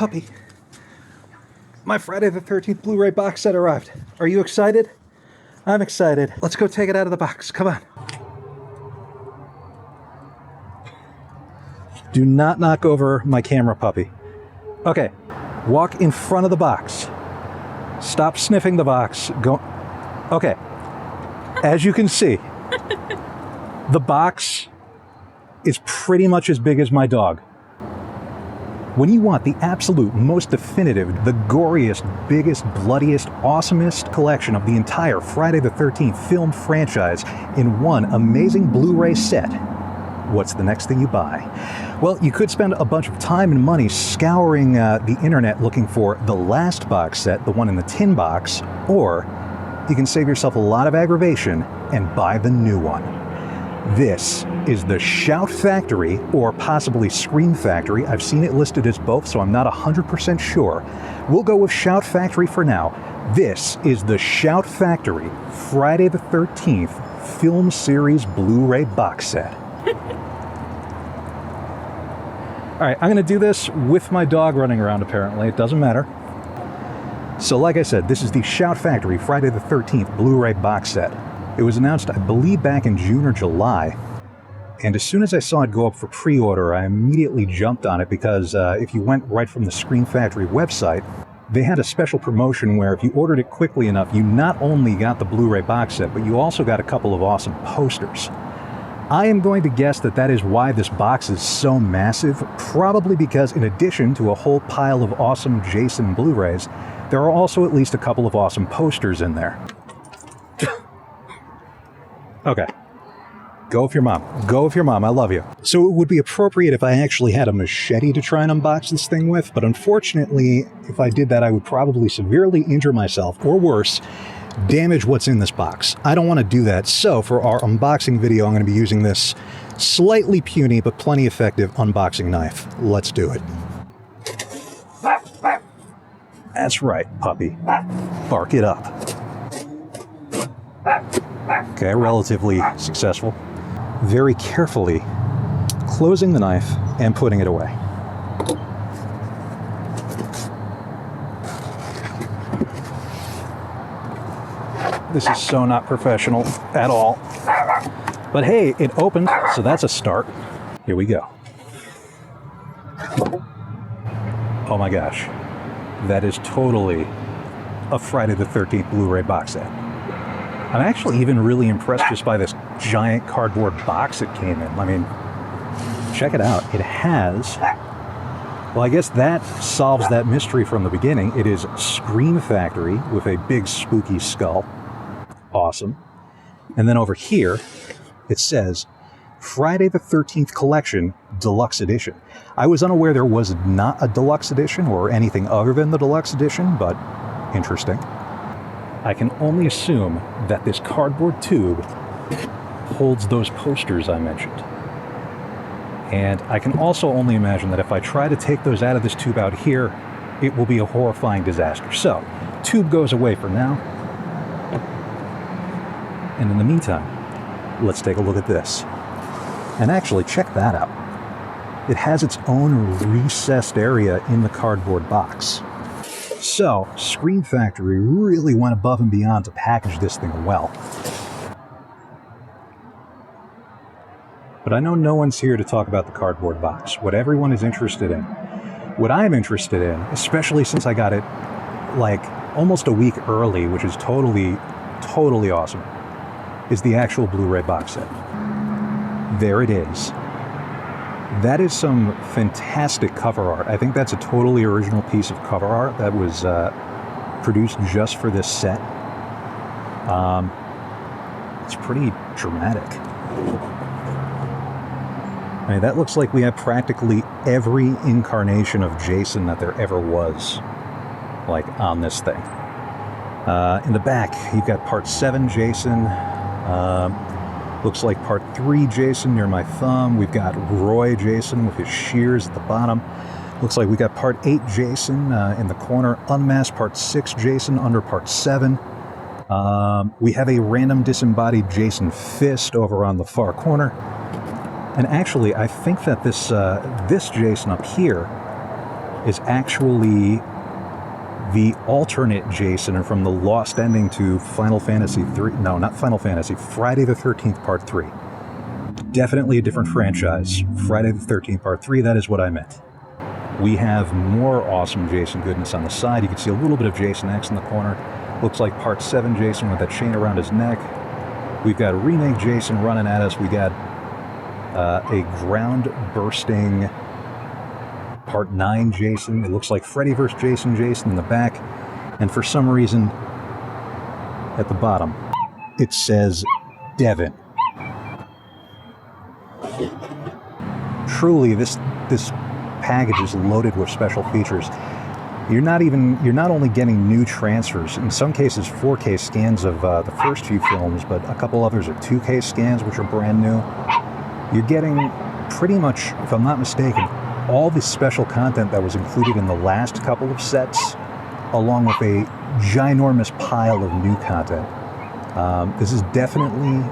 puppy. My Friday the 13th Blu-ray box set arrived. Are you excited? I'm excited. Let's go take it out of the box. Come on. Do not knock over my camera, puppy. Okay. Walk in front of the box. Stop sniffing the box. Go. Okay. As you can see, the box is pretty much as big as my dog. When you want the absolute most definitive, the goriest, biggest, bloodiest, awesomest collection of the entire Friday the 13th film franchise in one amazing Blu-ray set, what's the next thing you buy? Well, you could spend a bunch of time and money scouring the internet looking for the last box set, the one in the tin box, or you can save yourself a lot of aggravation and buy the new one. This is the Shout Factory, or possibly Scream Factory. I've seen it listed as both, so I'm not 100% sure. We'll go with Shout Factory for now. This is the Shout Factory Friday the 13th Film Series Blu-ray box set. Alright, I'm going to do this with my dog running around, apparently. It doesn't matter. So like I said, this is the Shout Factory Friday the 13th Blu-ray box set. It was announced, I believe, back in June or July, and as soon as I saw it go up for pre-order, I immediately jumped on it because if you went right from the Scream Factory website, they had a special promotion where if you ordered it quickly enough, you not only got the Blu-ray box set, but you also got a couple of awesome posters. I am going to guess that that is why this box is so massive, probably because in addition to a whole pile of awesome Jason Blu-rays, there are also at least a couple of awesome posters in there. Okay. Go with your mom. Go with your mom. I love you. So it would be appropriate if I actually had a machete to try and unbox this thing with, but unfortunately, if I did that, I would probably severely injure myself, or worse, damage what's in this box. I don't want to do that, so for our unboxing video, I'm going to be using this slightly puny but plenty effective unboxing knife. Let's do it. That's right, puppy. Bark it up. Okay, relatively successful. Very carefully closing the knife and putting it away. This is so not professional at all. But hey, it opened, so that's a start. Here we go. Oh my gosh. That is totally a Friday the 13th Blu-ray box set. I'm actually even really impressed just by this giant cardboard box it came in. I mean, check it out. It has, well, I guess that solves that mystery from the beginning. It is Scream Factory with a big spooky skull. Awesome. And then over here, it says Friday the 13th Collection Deluxe Edition. I was unaware there was not a deluxe edition or anything other than the deluxe edition, but interesting. I can only assume that this cardboard tube holds those posters I mentioned. And I can also only imagine that if I try to take those out of this tube out here, it will be a horrifying disaster. So, tube goes away for now. And in the meantime, let's take a look at this. And actually, check that out. It has its own recessed area in the cardboard box. So, Scream Factory really went above and beyond to package this thing well. But I know no one's here to talk about the cardboard box. What everyone is interested in, what I'm interested in, especially since I got it like almost a week early, which is totally awesome, is the actual Blu-ray box set. There it is. That is some fantastic cover art. I think that's a totally original piece of cover art that was produced just for this set. It's pretty dramatic. I mean, that looks like we have practically every incarnation of Jason that there ever was, like, on this thing. In the back, you've got Part 7 Jason. Looks like Part 3 Jason near my thumb. We've got Roy Jason with his shears at the bottom. Looks like we got Part 8 Jason in the corner. Unmasked Part 6 Jason under Part 7. We have a random disembodied Jason fist over on the far corner. And actually, I think that this Jason up here is actually the alternate Jason from the lost ending to Final Fantasy 3. No, not Final Fantasy. Friday the 13th Part 3. Definitely a different franchise. Friday the 13th Part 3, that is what I meant. We have more awesome Jason goodness on the side. You can see a little bit of Jason X in the corner. Looks like Part 7 Jason with that chain around his neck. We've got a remake Jason running at us. We got a ground-bursting Part 9 Jason. It looks like Freddy vs. Jason in the back. And for some reason, at the bottom, it says Devin. Truly, this package is loaded with special features. You're not only getting new transfers, in some cases 4K scans of the first few films, but a couple others are 2K scans, which are brand new. You're getting pretty much, if I'm not mistaken, all the special content that was included in the last couple of sets, along with a ginormous pile of new content. This is definitely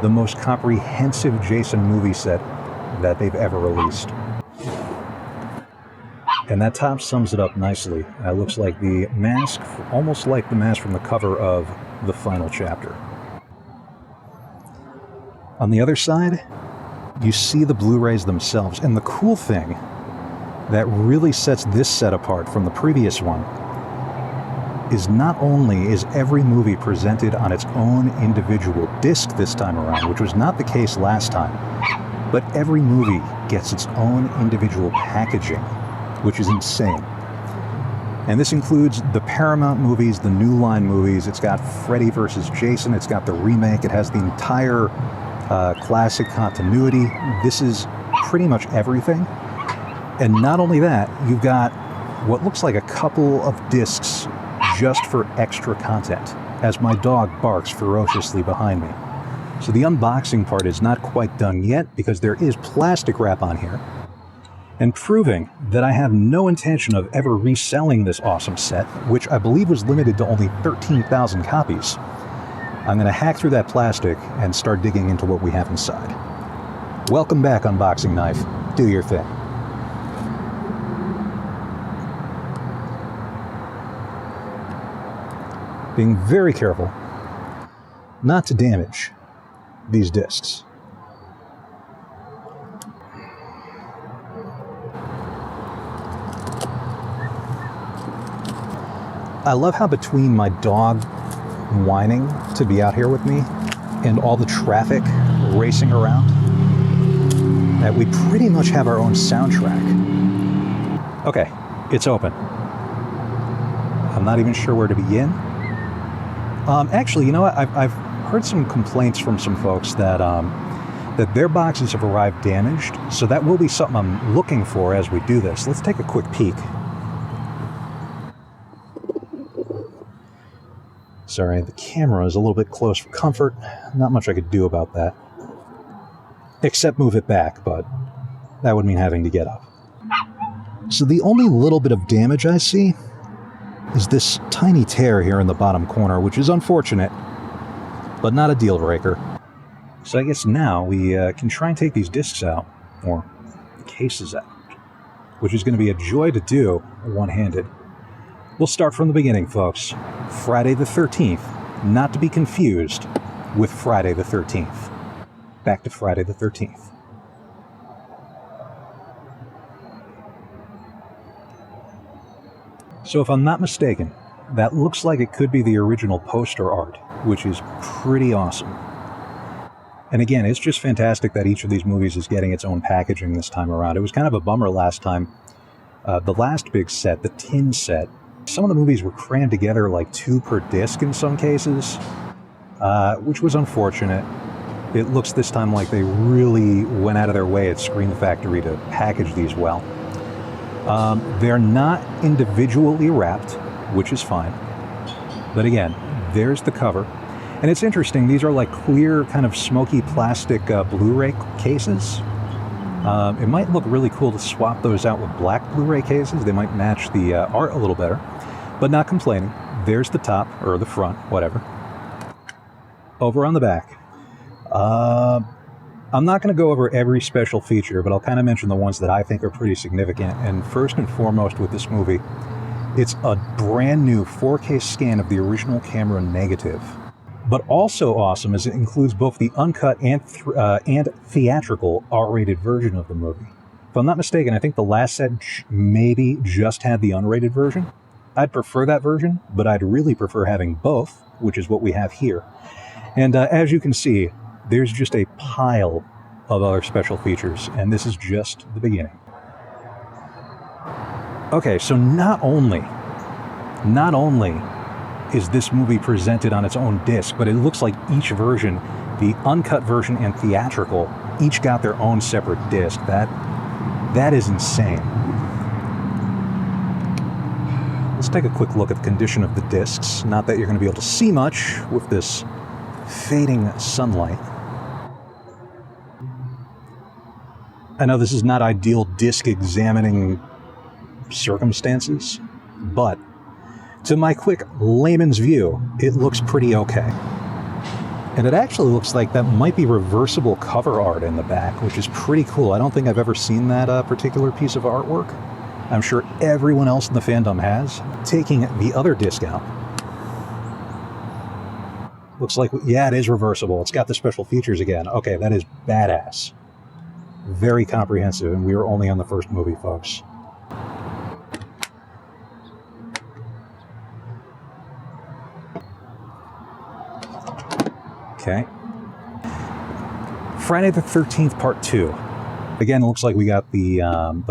the most comprehensive Jason movie set that they've ever released. And that top sums it up nicely. It looks like the mask, almost like the mask from the cover of the final chapter. On the other side, you see the Blu-rays themselves. And the cool thing that really sets this set apart from the previous one is not only is every movie presented on its own individual disc this time around, which was not the case last time, but every movie gets its own individual packaging, which is insane. And this includes the Paramount movies, the New Line movies. It's got Freddy vs. Jason. It's got the remake. It has the entire classic continuity. This is pretty much everything. And not only that, you've got what looks like a couple of discs just for extra content, as my dog barks ferociously behind me. So the unboxing part is not quite done yet because there is plastic wrap on here. And proving that I have no intention of ever reselling this awesome set, which I believe was limited to only 13,000 copies, I'm going to hack through that plastic and start digging into what we have inside. Welcome back, Unboxing Knife. Do your thing. Being very careful not to damage these discs. I love how between my dog whining to be out here with me and all the traffic racing around, that we pretty much have our own soundtrack. Okay, it's open. I'm not even sure where to begin. Actually, you know what? I've heard some complaints from some folks that that their boxes have arrived damaged, so that will be something I'm looking for as we do this. Let's take a quick peek. Sorry, the camera is a little bit close for comfort. Not much I could do about that. Except move it back, but that would mean having to get up. So the only little bit of damage I see is this tiny tear here in the bottom corner, which is unfortunate, but not a deal breaker. So I guess now we can try and take these discs out, or the cases out, which is going to be a joy to do one-handed. We'll start from the beginning, folks. Friday the 13th, not to be confused with Friday the 13th. Back to Friday the 13th. So if I'm not mistaken, that looks like it could be the original poster art, which is pretty awesome. And again, it's just fantastic that each of these movies is getting its own packaging this time around. It was kind of a bummer last time. The last big set, the tin set, some of the movies were crammed together like 2 per disc in some cases, which was unfortunate. It looks this time like they really went out of their way at Screen Factory to package these well. They're not individually wrapped, which is fine. But again, there's the cover. And it's interesting, these are like clear, kind of smoky plastic Blu-ray cases. It might look really cool to swap those out with black Blu-ray cases. They might match the art a little better, but not complaining. There's the top, or the front, whatever. Over on the back, I'm not going to go over every special feature, but I'll kind of mention the ones that I think are pretty significant. And first and foremost with this movie, it's a brand new 4K scan of the original camera negative. But also awesome is it includes both the uncut and theatrical R-rated version of the movie. If I'm not mistaken, I think the last set maybe just had the unrated version. I'd prefer that version, but I'd really prefer having both, which is what we have here. And as you can see, there's just a pile of other special features, and this is just the beginning. Okay, so not only is this movie presented on its own disc, but it looks like each version, the uncut version and theatrical, each got their own separate disc. That is insane. Let's take a quick look at the condition of the discs. Not that you're going to be able to see much with this fading sunlight. I know this is not ideal disc examining circumstances, but to my quick layman's view, it looks pretty okay. And it actually looks like that might be reversible cover art in the back, which is pretty cool. I don't think I've ever seen that particular piece of artwork. I'm sure everyone else in the fandom has. Taking the other disc out. Looks like, yeah, it is reversible. It's got the special features again. Okay, that is badass. Very comprehensive, and we were only on the first movie, folks. Okay. Friday the 13th Part 2. Again, it looks like we got the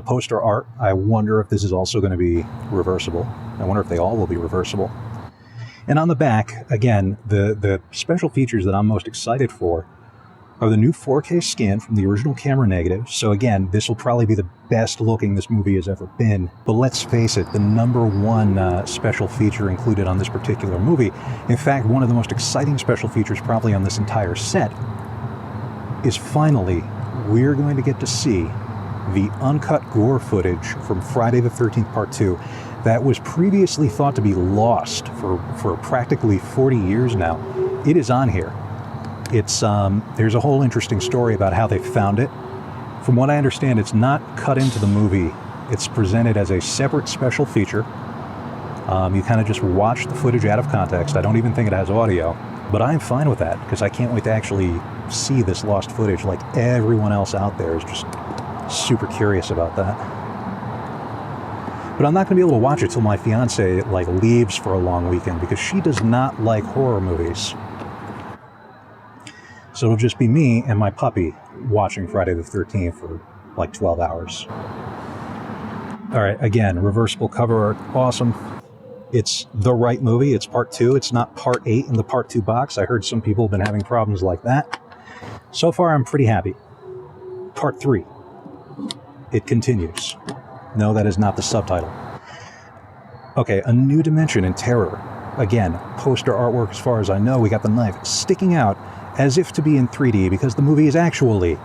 poster art. I wonder if this is also going to be reversible. I wonder if they all will be reversible. And on the back, again, the special features that I'm most excited for are the new 4K scan from the original camera negative. So again, this will probably be the best looking this movie has ever been. But let's face it, the #1 special feature included on this particular movie, in fact, one of the most exciting special features probably on this entire set, is finally, we're going to get to see the uncut gore footage from Friday the 13th Part 2 that was previously thought to be lost for practically 40 years now. It is on here. It's there's a whole interesting story about how they found it. From what I understand, it's not cut into the movie. It's presented as a separate special feature. You kind of just watch the footage out of context. I don't even think it has audio, but I'm fine with that because I can't wait to actually see this lost footage like everyone else out there is just super curious about that. But I'm not going to be able to watch it till my fiance leaves for a long weekend because she does not like horror movies. So it'll just be me and my puppy watching Friday the 13th for like 12 hours. All right, again, reversible cover art, awesome. It's the right movie. It's Part 2. It's not Part 8 in the Part 2 box. I heard some people have been having problems like that. So far, I'm pretty happy. Part 3. It continues. No, that is not the subtitle. Okay, A New Dimension in Terror. Again, poster artwork as far as I know. We got the knife sticking out as if to be in 3D because the movie is actually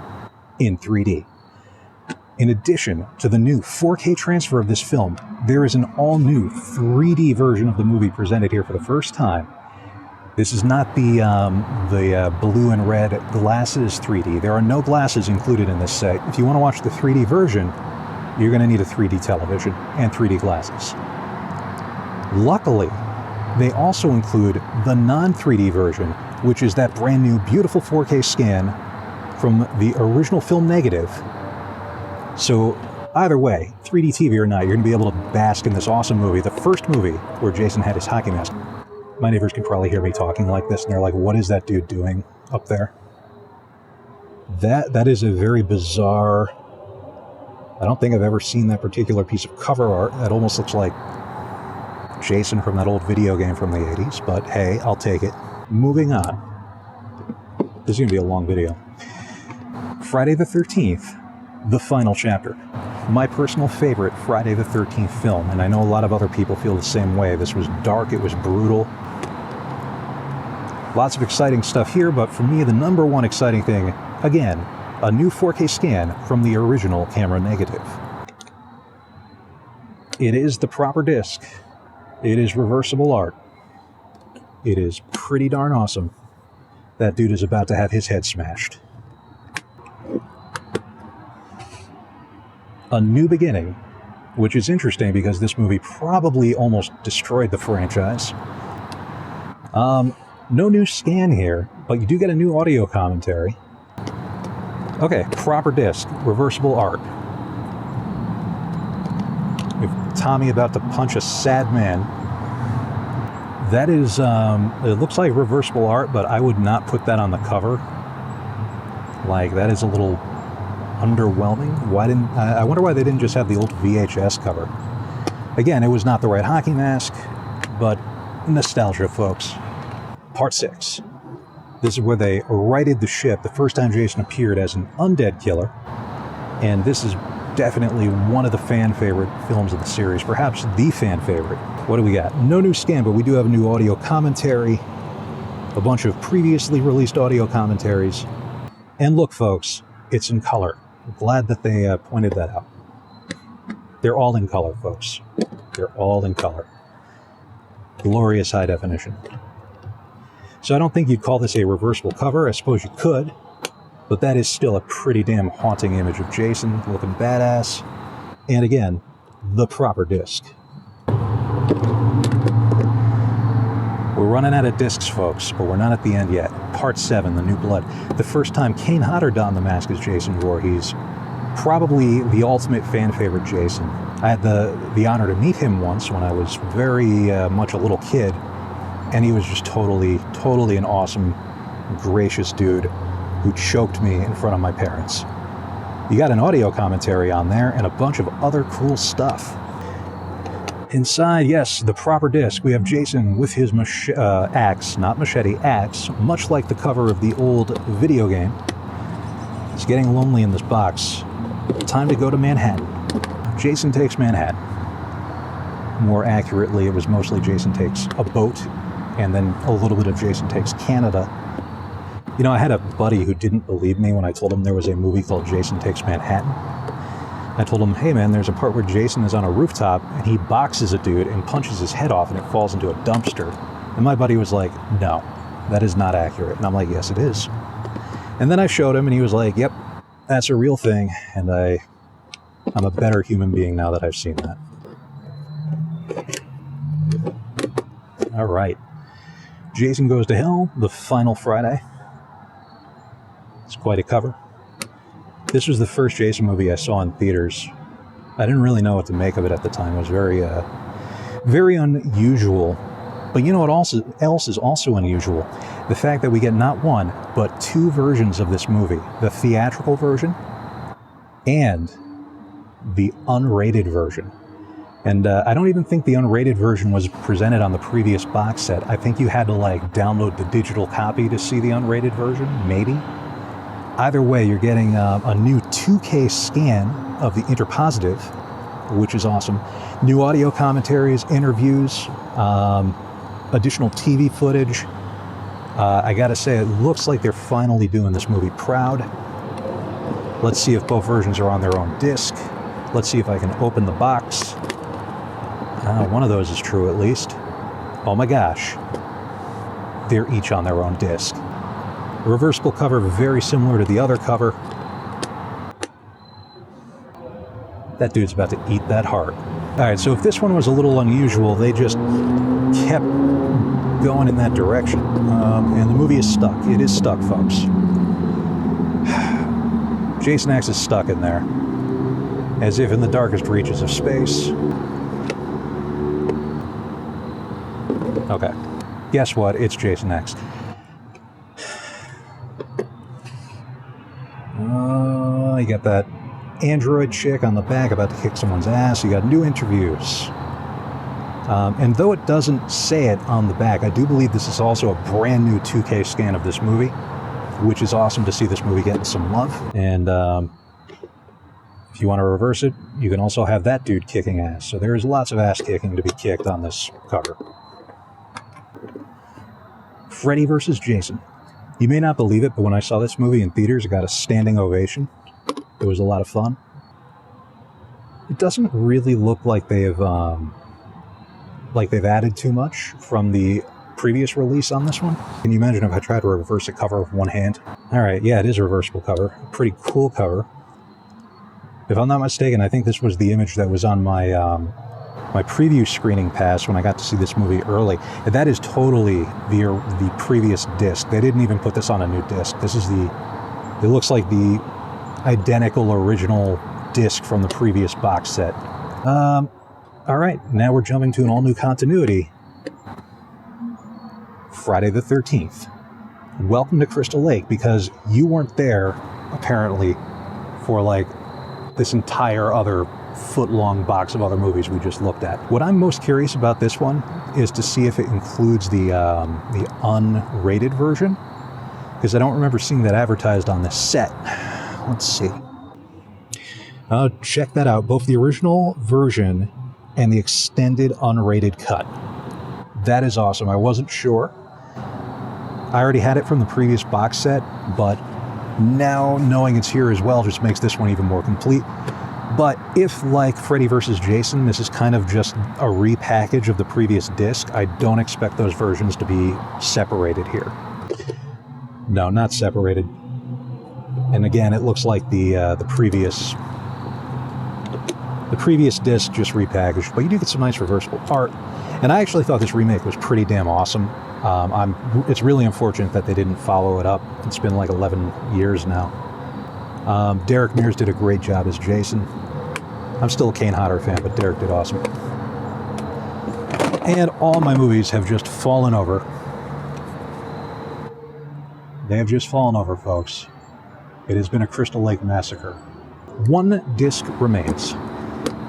in 3D. In addition to the new 4K transfer of this film, there is an all-new 3D version of the movie presented here for the first time. This is not the blue and red glasses 3D. There are no glasses included in this set. If you want to watch the 3D version, you're going to need a 3D television and 3D glasses. Luckily, they also include the non-3D version, which is that brand new beautiful 4K scan from the original film negative. So either way, 3D TV or not, you're going to be able to bask in this awesome movie, the first movie where Jason had his hockey mask. My neighbors can probably hear me talking like this, and they're like, what is that dude doing up there? That is a very bizarre... I don't think I've ever seen that particular piece of cover art. That almost looks like Jason from that old video game from the 80s, but hey, I'll take it. Moving on. This is going to be a long video. Friday the 13th, the final chapter. My personal favorite Friday the 13th film, and I know a lot of other people feel the same way. This was dark, it was brutal. Lots of exciting stuff here, but for me, the #1 exciting thing, again, a new 4K scan from the original camera negative. It is the proper disc. It is reversible art. It is pretty darn awesome. That dude is about to have his head smashed. A New Beginning, which is interesting because this movie probably almost destroyed the franchise. No new scan here, but you do get a new audio commentary. Okay, proper disc, reversible art. With Tommy about to punch a sad man. That is, it looks like reversible art, but I would not put that on the cover. Like, that is a little underwhelming. I wonder why they didn't just have the old VHS cover. Again, it was not the right hockey mask, but nostalgia, folks. Part 6. This is where they righted the ship the first time Jason appeared as an undead killer. And this is definitely one of the fan favorite films of the series, perhaps the fan favorite. What do we got? No new scan, but we do have a new audio commentary, a bunch of previously released audio commentaries. And look, folks, it's in color. I'm glad that they pointed that out. They're all in color, folks. They're all in color. Glorious high definition. So I don't think you'd call this a reversible cover. I suppose you could, but that is still a pretty damn haunting image of Jason looking badass. And again, the proper disc. We're running out of discs, folks, but we're not at the end yet. Part 7, The New Blood. The first time Kane Hodder donned the mask as Jason Voorhees. Probably the ultimate fan favorite Jason. I had the honor to meet him once when I was very much a little kid, and he was just totally an awesome, gracious dude who choked me in front of my parents. You got an audio commentary on there and a bunch of other cool stuff. Inside, yes, the proper disc, we have Jason with his axe, not machete, axe, much like the cover of the old video game. He's getting lonely in this box. Time to go to Manhattan. Jason Takes Manhattan. More accurately, it was mostly Jason Takes a boat, and then a little bit of Jason Takes Canada. You know, I had a buddy who didn't believe me when I told him there was a movie called Jason Takes Manhattan. I told him, hey man, there's a part where Jason is on a rooftop and he boxes a dude and punches his head off and it falls into a dumpster. And my buddy was like, no, that is not accurate. And I'm like, yes, it is. And then I showed him and he was like, yep, that's a real thing. And I'm a better human being now that I've seen that. All right. Jason Goes to Hell, The Final Friday. It's quite a cover. This was the first Jason movie I saw in theaters. I didn't really know what to make of it at the time. It was very unusual. But you know what else is also unusual? The fact that we get not one, but 2 versions of this movie. The theatrical version and the unrated version. And I don't even think the unrated version was presented on the previous box set. I think you had to download the digital copy to see the unrated version, maybe. Either way, you're getting a new 2K scan of the interpositive, which is awesome. New audio commentaries, interviews, additional TV footage. I gotta say, it looks like they're finally doing this movie proud. Let's see if both versions are on their own disc. Let's see if I can open the box. One of those is true, at least. Oh my gosh. They're each on their own disc. A reversible cover, very similar to the other cover. That dude's about to eat that heart. Alright, so if this one was a little unusual, they just kept going in that direction. And the movie is stuck. It is stuck, folks. Jason X is stuck in there. As if in the darkest reaches of space. Okay. Guess what? It's Jason X. You got that android chick on the back about to kick someone's ass. You got new interviews. And though it doesn't say it on the back, I do believe this is also a brand new 2K scan of this movie, which is awesome to see this movie getting some love. And if you want to reverse it, you can also have that dude kicking ass. So there's lots of ass kicking to be kicked on this cover. Freddy versus Jason. You may not believe it, but when I saw this movie in theaters, it got a standing ovation. It was a lot of fun. It doesn't really look like they've added too much from the previous release on this one. Can you imagine if I tried to reverse a cover with one hand? All right, yeah, it is a reversible cover. Pretty cool cover. If I'm not mistaken, I think this was the image that was on my my preview screening pass when I got to see this movie early. And that is totally the previous disc. They didn't even put this on a new disc. This is it looks like the identical original disc from the previous box set. All right, now we're jumping to an all-new continuity. Friday the 13th. Welcome to Crystal Lake, because you weren't there, apparently, for like this entire other foot-long box of other movies we just looked at. What I'm most curious about this one is to see if it includes the unrated version, because I don't remember seeing that advertised on the set. Let's see. Check that out. Both the original version and the extended unrated cut. That is awesome. I wasn't sure. I already had it from the previous box set, but now knowing it's here as well just makes this one even more complete. But if, like Freddy vs. Jason, this is kind of just a repackage of the previous disc, I don't expect those versions to be separated here. No, not separated. And again, it looks like the previous disc just repackaged, but you do get some nice reversible art. And I actually thought this remake was pretty damn awesome. It's really unfortunate that they didn't follow it up. It's been like 11 years now. Derek Mears did a great job as Jason. I'm still a Kane Hodder fan, but Derek did awesome. And all my movies have just fallen over. They have just fallen over, folks. It has been a Crystal Lake massacre. One disc remains,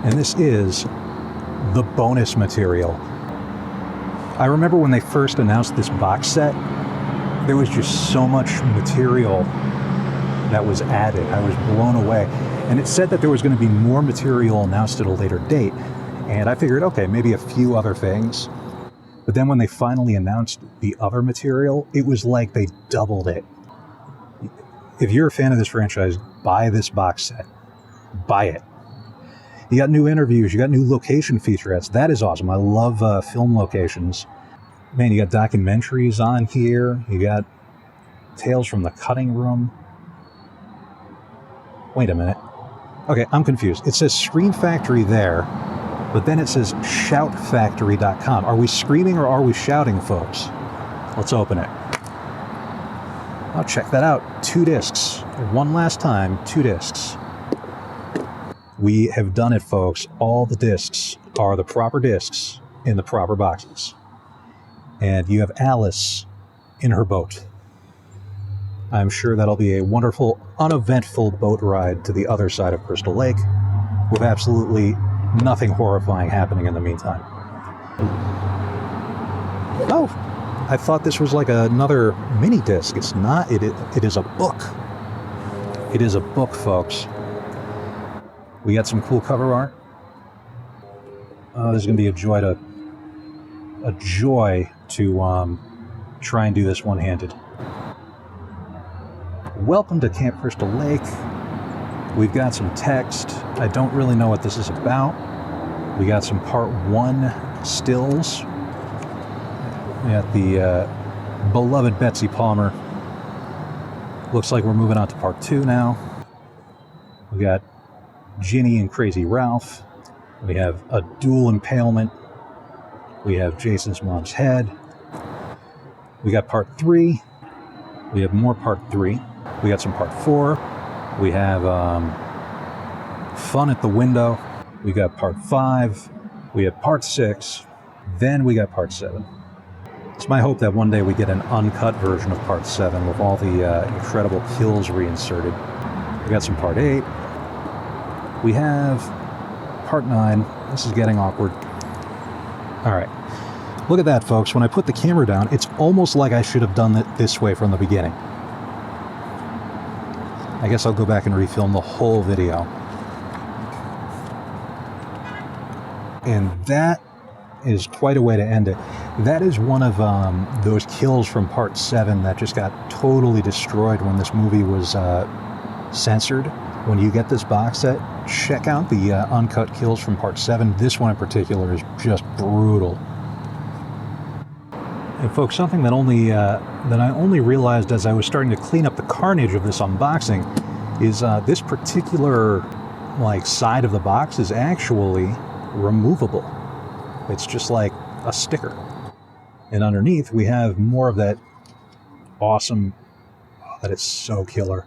and this is the bonus material. I remember when they first announced this box set, there was just so much material that was added. I was blown away. And it said that there was going to be more material announced at a later date. And I figured, okay, maybe a few other things. But then when they finally announced the other material, it was like they doubled it. If you're a fan of this franchise, buy this box set. Buy it. You got new interviews, you got new location featurettes. That is awesome. I love film locations. Man, you got documentaries on here. You got Tales from the Cutting Room. Wait a minute. Okay, I'm confused. It says Scream Factory there, but then it says shoutfactory.com. Are we screaming or are we shouting, folks? Let's open it. Oh, check that out. 2 discs. One last time, 2 discs. We have done it, folks. All the discs are the proper discs in the proper boxes. And you have Alice in her boat. I'm sure that'll be a wonderful, uneventful boat ride to the other side of Crystal Lake, with absolutely nothing horrifying happening in the meantime. Oh, I thought this was like another mini disc. It's not. It is a book. It is a book, folks. We got some cool cover art. There's going to be a joy to try and do this one-handed. Welcome to Camp Crystal Lake. We've got some text. I don't really know what this is about. We got some part 1 stills. We got the beloved Betsy Palmer. Looks like we're moving on to part 2 now. We got Ginny and Crazy Ralph. We have a dual impalement. We have Jason's mom's head. We got part 3. We have more part 3. We got some part 4. We have Fun at the Window. We got part 5. We have part 6. Then we got part 7. It's my hope that one day we get an uncut version of part 7 with all the incredible kills reinserted. We got some part 8. We have part 9. This is getting awkward. All right. Look at that, folks. When I put the camera down, it's almost like I should have done it this way from the beginning. I guess I'll go back and refilm the whole video. And that is quite a way to end it. That is one of those kills from part 7 that just got totally destroyed when this movie was censored. When you get this box set, check out the uncut kills from part 7. This one in particular is just brutal. And folks, something that I only realized as I was starting to clean up the carnage of this unboxing is this particular like side of the box is actually removable. It's just like a sticker. And underneath we have more of that awesome, oh, that is so killer,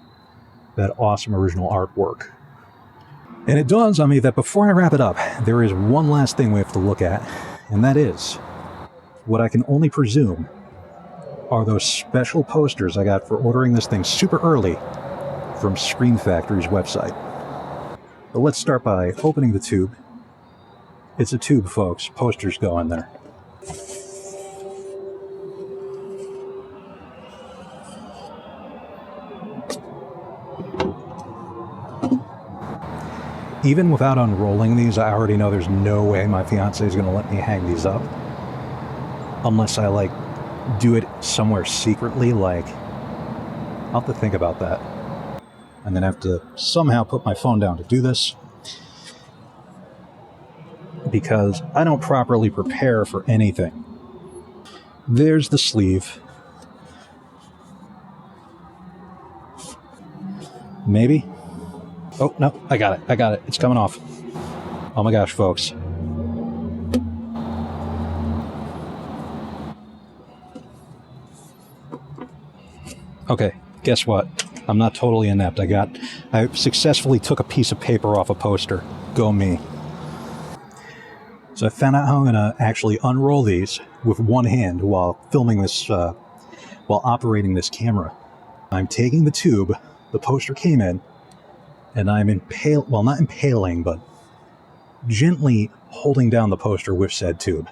that awesome original artwork. And it dawns on me that before I wrap it up, there is one last thing we have to look at, and that is what I can only presume are those special posters I got for ordering this thing super early from Scream Factory's website. But let's start by opening the tube. It's a tube, folks. Posters go in there. Even without unrolling these, I already know there's no way my fiance is going to let me hang these up. Unless I, like, do it somewhere secretly, like, I'll have to think about that. I'm going to have to somehow put my phone down to do this, because I don't properly prepare for anything. There's the sleeve. Maybe? Oh, no, I got it. It's coming off. Oh my gosh, folks. Okay, guess what? I'm not totally inept. I successfully took a piece of paper off a poster. Go me. So I found out how I'm going to actually unroll these with one hand while filming this, while operating this camera. I'm taking the tube the poster came in, and I'm not impaling, but gently holding down the poster with said tube.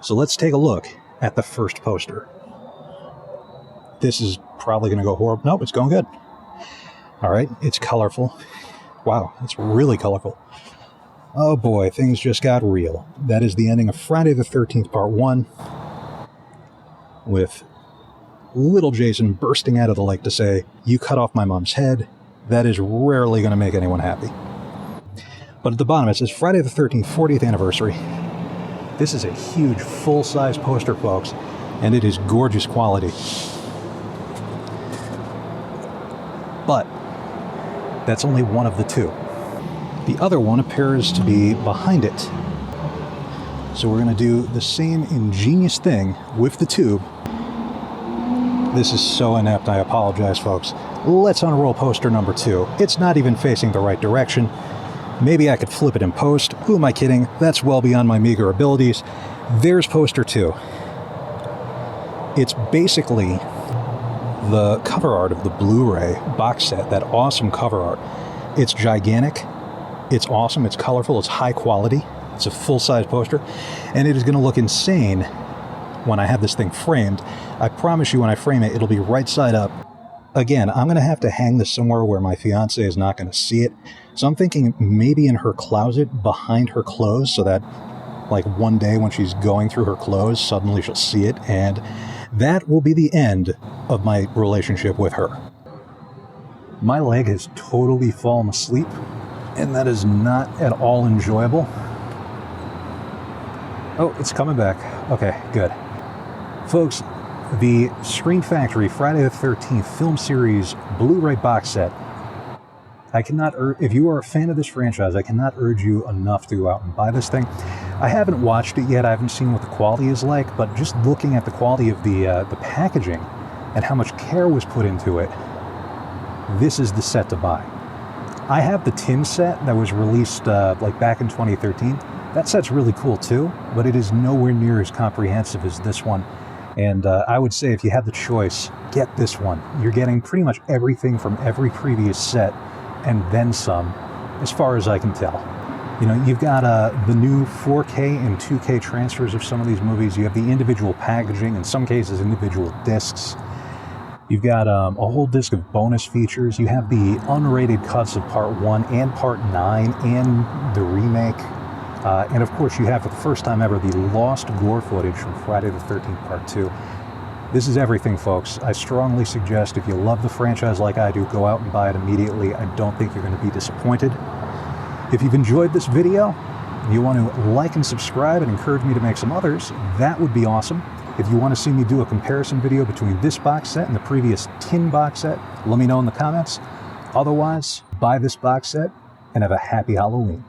So let's take a look at the first poster. This is probably going to go horrible. Nope, it's going good. All right, it's colorful. Wow, it's really colorful. Oh boy, things just got real. That is the ending of Friday the 13th Part 1, with little Jason bursting out of the lake to say, "You cut off my mom's head." That is rarely going to make anyone happy. But at the bottom it says, Friday the 13th, 40th anniversary. This is a huge full-size poster, folks, and it is gorgeous quality. But that's only one of the two. The other one appears to be behind it. So we're going to do the same ingenious thing with the tube. This is so inept, I apologize, folks. Let's unroll poster number 2. It's not even facing the right direction. Maybe I could flip it in post. Who am I kidding? That's well beyond my meager abilities. There's poster 2. It's basically the cover art of the Blu-ray box set, that awesome cover art. It's gigantic, it's awesome, it's colorful, it's high quality, it's a full-size poster, and it is going to look insane when I have this thing framed. I promise you when I frame it, it'll be right side up. Again, I'm going to have to hang this somewhere where my fiance is not going to see it. So I'm thinking maybe in her closet behind her clothes, so that like one day when she's going through her clothes, suddenly she'll see it, and that will be the end of my relationship with her. My leg has totally fallen asleep, and that is not at all enjoyable. Oh, it's coming back. Okay, good. Folks, the Scream Factory Friday the 13th film series Blu-ray box set. I cannot if you are a fan of this franchise, I cannot urge you enough to go out and buy this thing. I haven't watched it yet. I haven't seen what the quality is like, but just looking at the quality of the packaging and how much care was put into it, this is the set to buy. I have the tin set that was released like back in 2013. That set's really cool too, but it is nowhere near as comprehensive as this one. And I would say if you had the choice, get this one. You're getting pretty much everything from every previous set and then some, as far as I can tell. You know, you've got the new 4K and 2K transfers of some of these movies. You have the individual packaging, in some cases individual discs. You've got a whole disc of bonus features. You have the unrated cuts of Part 1 and Part 9 and the remake. And of course you have, for the first time ever, the lost gore footage from Friday the 13th Part 2. This is everything, folks. I strongly suggest if you love the franchise like I do, go out and buy it immediately. I don't think you're going to be disappointed. If you've enjoyed this video, and you want to like and subscribe and encourage me to make some others, that would be awesome. If you want to see me do a comparison video between this box set and the previous tin box set, let me know in the comments. Otherwise, buy this box set and have a happy Halloween.